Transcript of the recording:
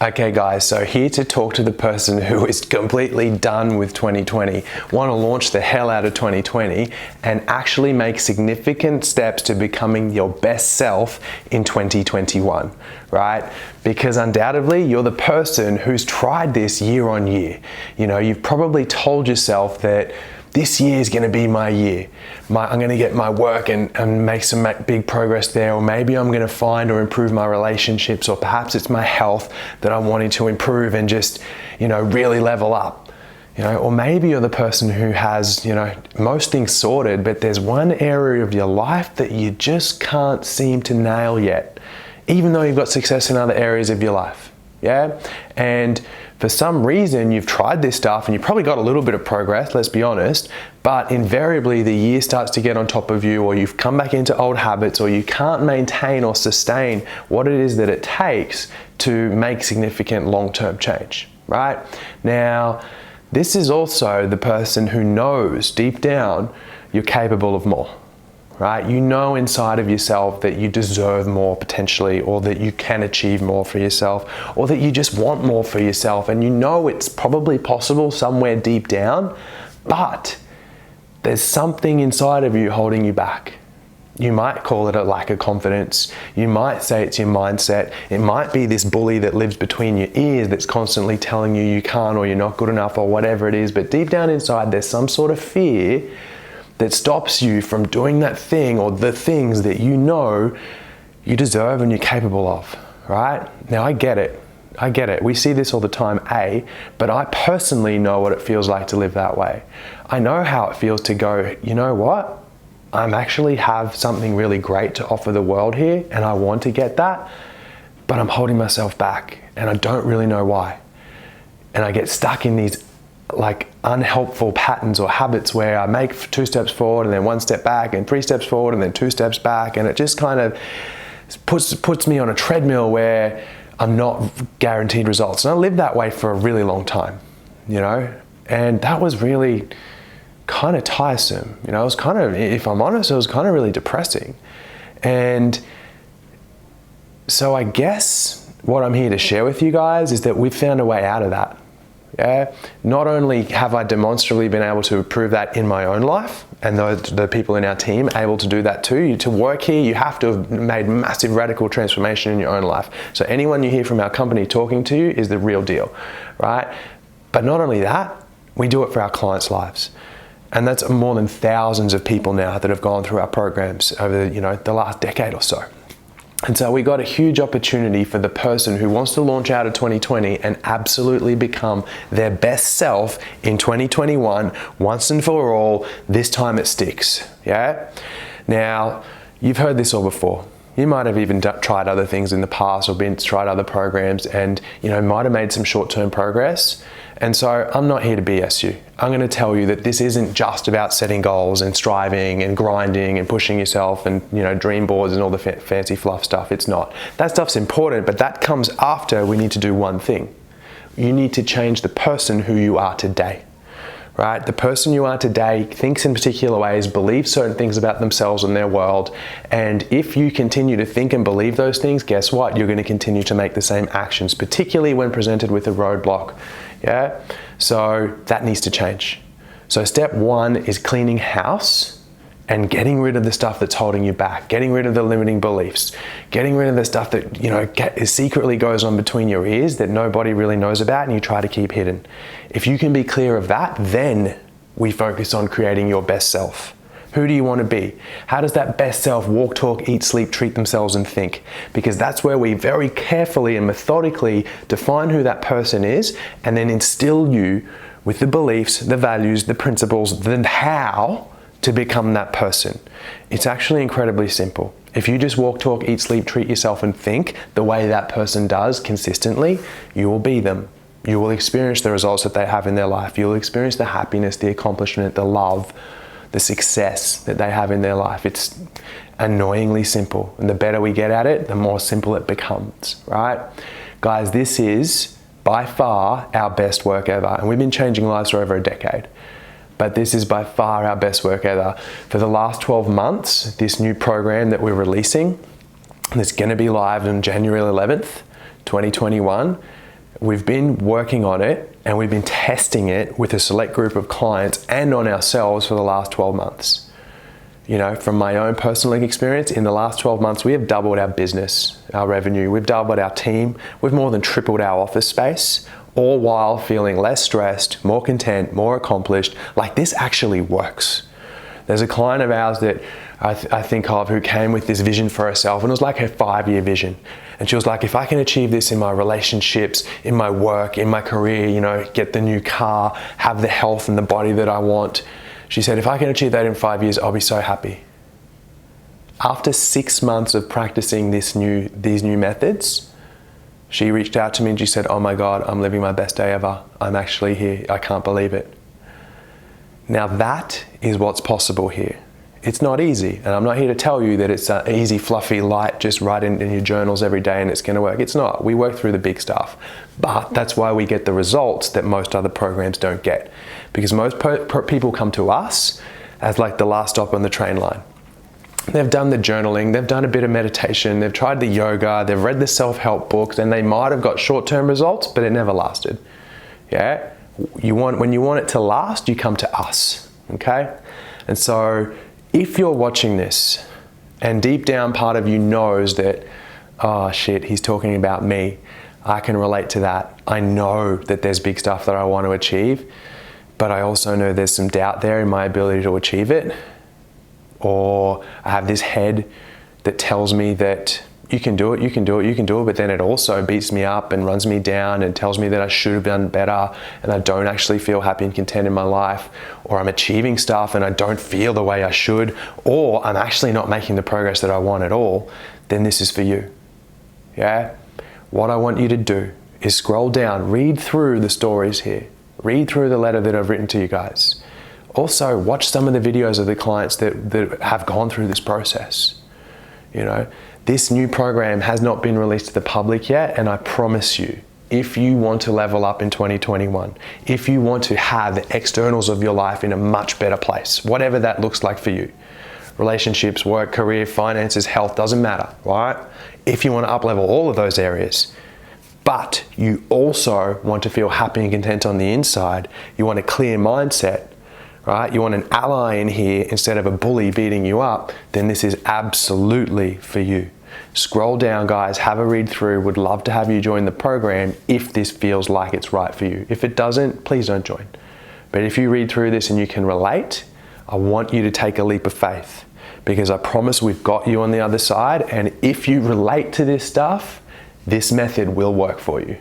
Okay guys, so here to talk to the person who is completely done with 2020, want to launch the hell out of 2020 and actually make significant steps to becoming your best self in 2021, right? Because undoubtedly you're the person who's tried this year on year. You know, you've probably told yourself that this year is going to be my year. I'm going to get my work and make big progress there, or maybe I'm going to find or improve my relationships, or perhaps it's my health that I'm wanting to improve and just, really level up. Or maybe you're the person who has, most things sorted, but there's one area of your life that you just can't seem to nail yet, even though you've got success in other areas of your life. Yeah? And for some reason, you've tried this stuff and you've probably got a little bit of progress, let's be honest, but invariably the year starts to get on top of you, or you've come back into old habits, or you can't maintain or sustain what it is that it takes to make significant long-term change, right? Now, this is also the person who knows deep down you're capable of more. Right? You know inside of yourself that you deserve more potentially, or that you can achieve more for yourself, or that you just want more for yourself, and you know it's probably possible somewhere deep down, but there's something inside of you holding you back. You might call it a lack of confidence. You might say it's your mindset. It might be this bully that lives between your ears that's constantly telling you can't, or you're not good enough, or whatever it is, but deep down inside there's some sort of fear that stops you from doing that thing or the things that you know you deserve and you're capable of, right? Now, I get it. We see this all the time, but I personally know what it feels like to live that way. I know how it feels to go, you know what? I actually have something really great to offer the world here, and I want to get that, but I'm holding myself back and I don't really know why. And I get stuck in these unhelpful patterns or habits where I make 2 steps forward and then 1 step back, and 3 steps forward and then 2 steps back, and it just kind of puts me on a treadmill where I'm not guaranteed results. And I lived that way for a really long time, and that was really kind of tiresome. It was kind of, if I'm honest, it was kind of really depressing. And so I guess what I'm here to share with you guys is that we've found a way out of that. Yeah. Not only have I demonstrably been able to prove that in my own life, and the people in our team able to do that too. To work here, you have to have made massive radical transformation in your own life. So anyone you hear from our company talking to you is the real deal, right? But not only that, we do it for our clients' lives. And that's more than thousands of people now that have gone through our programs over, the last decade or so. And so we got a huge opportunity for the person who wants to launch out of 2020 and absolutely become their best self in 2021, once and for all. This time it sticks, yeah? Now, you've heard this all before. You might have even tried other things in the past, or tried other programs, and might have made some short-term progress. And so I'm not here to BS you. I'm going to tell you that this isn't just about setting goals and striving and grinding and pushing yourself and dream boards and all the fancy fluff stuff. It's not. That stuff's important, but that comes after we need to do one thing. You need to change the person who you are today. Right? The person you are today thinks in particular ways, believes certain things about themselves and their world. And if you continue to think and believe those things, guess what? You're going to continue to make the same actions, particularly when presented with a roadblock. Yeah? So that needs to change. So step 1 is cleaning house and getting rid of the stuff that's holding you back, getting rid of the limiting beliefs, getting rid of the stuff that secretly goes on between your ears that nobody really knows about and you try to keep hidden. If you can be clear of that, then we focus on creating your best self. Who do you want to be? How does that best self walk, talk, eat, sleep, treat themselves, and think? Because that's where we very carefully and methodically define who that person is, and then instill you with the beliefs, the values, the principles, the how to become that person. It's actually incredibly simple. If you just walk, talk, eat, sleep, treat yourself, and think the way that person does consistently, you will be them. You will experience the results that they have in their life. You'll experience the happiness, the accomplishment, the love, the success that they have in their life. It's annoyingly simple. And the better we get at it, the more simple it becomes, right? Guys, this is by far our best work ever. And we've been changing lives for over a decade. But this is by far our best work ever. For the last 12 months, this new program that we're releasing, that's going to be live on January 11th, 2021, We've been working on it and we've been testing it with a select group of clients and on ourselves for the last 12 months. You know, from my own personal experience, in the last 12 months, we have doubled our business, our revenue, we've doubled our team, we've more than tripled our office space, all while feeling less stressed, more content, more accomplished. Like, this actually works. There's a client of ours that I think of who came with this vision for herself, and it was like her 5-year vision. And she was like, if I can achieve this in my relationships, in my work, in my career, you know, get the new car, have the health and the body that I want. She said, if I can achieve that in 5 years, I'll be so happy. After 6 months of practicing these new methods, she reached out to me and she said, oh my God, I'm living my best day ever. I'm actually here. I can't believe it. Now that is what's possible here. It's not easy, and I'm not here to tell you that it's an easy, fluffy, light, just write in your journals every day and it's going to work. It's not. We work through the big stuff, but that's why we get the results that most other programs don't get, because most people come to us as like the last stop on the train line. They've done the journaling, they've done a bit of meditation, they've tried the yoga, they've read the self-help books, and they might have got short-term results, but it never lasted. Yeah? When you want it to last, you come to us, okay? And so if you're watching this and deep down part of you knows that, oh shit, he's talking about me, I can relate to that. I know that there's big stuff that I want to achieve, but I also know there's some doubt there in my ability to achieve it. Or I have this head that tells me that you can do it, you can do it, you can do it, but then it also beats me up and runs me down and tells me that I should have done better and I don't actually feel happy and content in my life, or I'm achieving stuff and I don't feel the way I should, or I'm actually not making the progress that I want at all, then this is for you. Yeah? What I want you to do is scroll down, read through the stories here, read through the letter that I've written to you guys. Also, watch some of the videos of the clients that have gone through this process. You know, this new program has not been released to the public yet, and I promise you, if you want to level up in 2021, if you want to have the externals of your life in a much better place, whatever that looks like for you, relationships, work, career, finances, health, doesn't matter, right? If you want to up-level all of those areas, but you also want to feel happy and content on the inside, you want a clear mindset, right? You want an ally in here instead of a bully beating you up, then this is absolutely for you. Scroll down, guys, have a read through. Would love to have you join the program if this feels like it's right for you. If it doesn't, please don't join. But if you read through this and you can relate, I want you to take a leap of faith, because I promise we've got you on the other side. And if you relate to this stuff, this method will work for you.